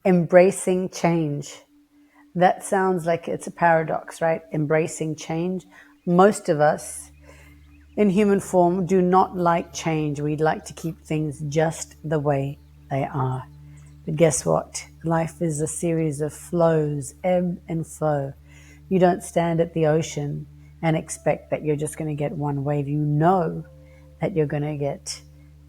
Embracing change. That sounds like it's a paradox, right? Embracing change. Most of us in human form do not like change. We'd like to keep things just the way they are. But guess what? Life is a series of flows, ebb and flow. You don't stand at the ocean and expect that you're just going to get one wave. You know that you're going to get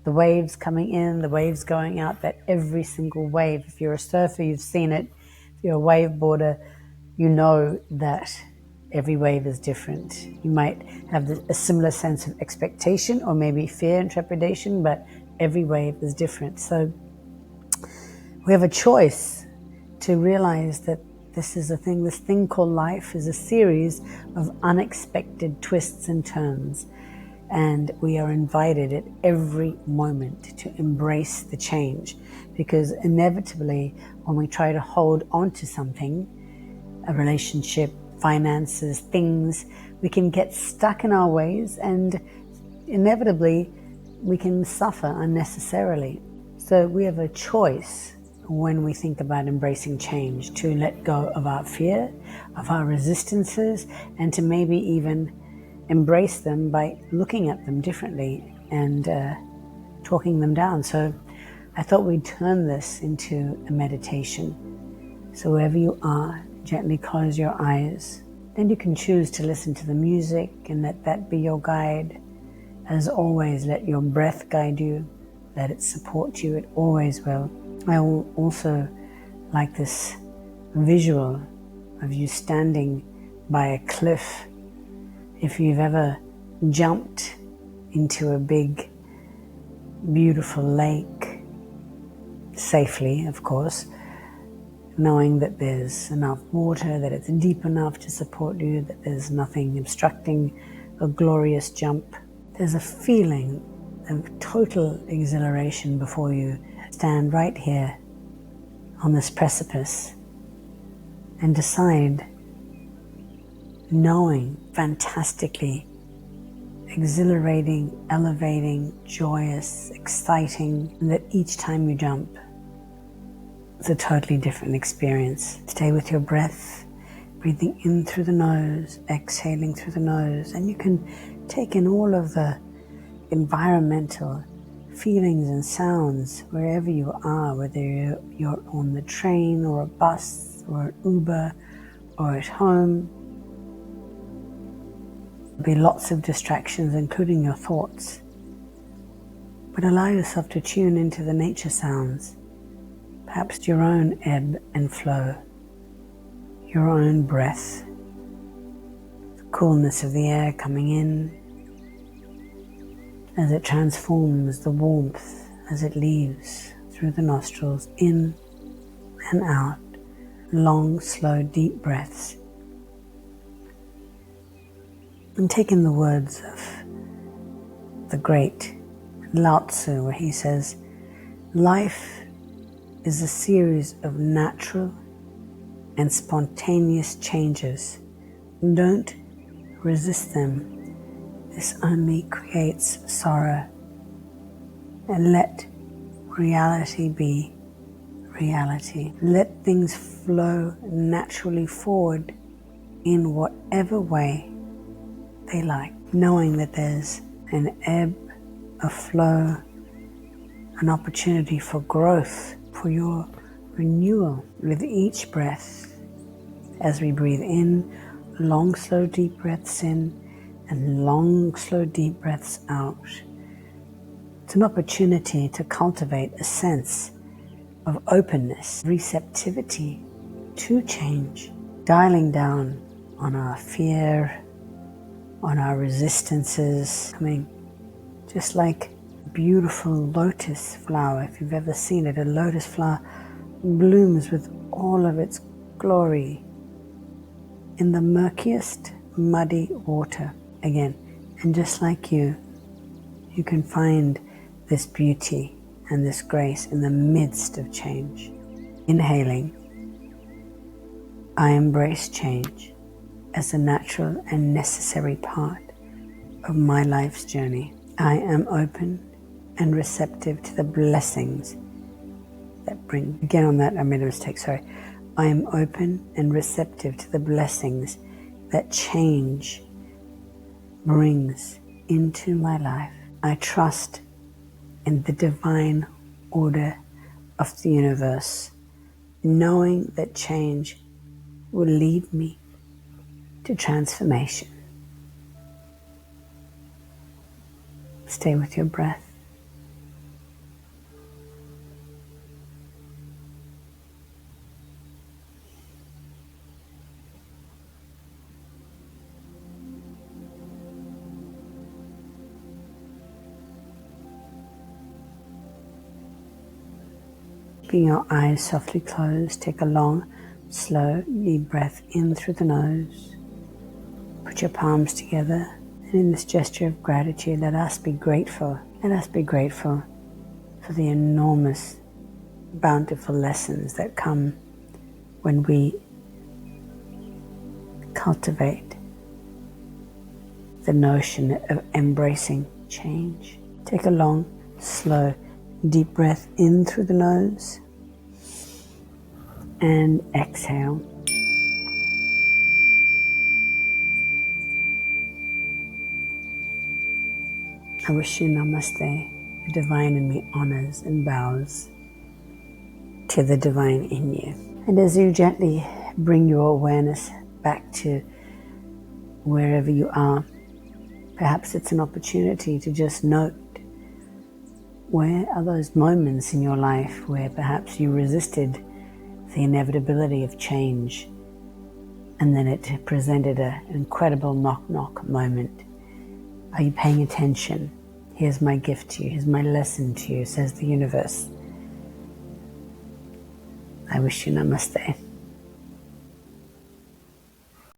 the waves coming in, the waves going out, that every single wave. If you're a surfer, you've seen it. If you're a wave boarder, you know that every wave is different. You might have a similar sense of expectation or maybe fear and trepidation, but every wave is different. So we have a choice to realize that this thing called life is a series of unexpected twists and turns. And we are invited at every moment to embrace the change, because inevitably when we try to hold on to something, a relationship, finances, things, we can get stuck in our ways and inevitably we can suffer unnecessarily. So we have a choice when we think about embracing change to let go of our fear, of our resistances, and to maybe even embrace them by looking at them differently and talking them down. So I thought we'd turn this into a meditation. So wherever you are, gently close your eyes. Then you can choose to listen to the music and let that be your guide. As always, let your breath guide you. Let it support you. It always will. I will also like this visual of you standing by a cliff. If you've ever jumped into a big, beautiful lake, safely, of course, knowing that there's enough water, that it's deep enough to support you, that there's nothing obstructing a glorious jump. There's a feeling of total exhilaration before you stand right here on this precipice and decide, knowing, fantastically exhilarating, elevating, joyous, exciting, and that each time you jump, it's a totally different experience. Stay with your breath, breathing in through the nose, exhaling through the nose, and you can take in all of the environmental feelings and sounds wherever you are, whether you're on the train or a bus or an Uber or at home. There'll be lots of distractions, including your thoughts. But allow yourself to tune into the nature sounds, perhaps your own ebb and flow, your own breath, the coolness of the air coming in as it transforms, the warmth as it leaves through the nostrils, in and out, long, slow, deep breaths. And take in the words of the great Lao Tzu, where he says, life is a series of natural and spontaneous changes. Don't resist them. This only creates sorrow. And let reality be reality. Let things flow naturally forward in whatever way they like, knowing that there's an ebb, a flow, an opportunity for growth, for your renewal with each breath. As we breathe in, long, slow, deep breaths in, and long, slow, deep breaths out. It's an opportunity to cultivate a sense of openness, receptivity to change, dialing down on our fear, on our resistances, coming just like a beautiful lotus flower. If you've ever seen it, a lotus flower blooms with all of its glory in the murkiest, muddy water again. And just like you can find this beauty and this grace in the midst of change. Inhaling, I embrace change as a natural and necessary part of my life's journey. I am open and receptive to the blessings that bring. Again on that, I made a mistake, sorry. I am open and receptive to the blessings that change brings into my life. I trust in the divine order of the universe, knowing that change will lead me to transformation. Stay with your breath. Keeping your eyes softly closed, take a long, slow, deep breath in through the nose. Put your palms together, and in this gesture of gratitude, let us be grateful. Let us be grateful for the enormous, bountiful lessons that come when we cultivate the notion of embracing change. Take a long, slow, deep breath in through the nose and exhale. I wish you namaste. The divine in me honors and bows to the divine in you. And as you gently bring your awareness back to wherever you are, perhaps it's an opportunity to just note, where are those moments in your life where perhaps you resisted the inevitability of change, and then it presented an incredible knock-knock moment? Are you paying attention? Here's my gift to you. Here's my lesson to you, says the universe. I wish you namaste.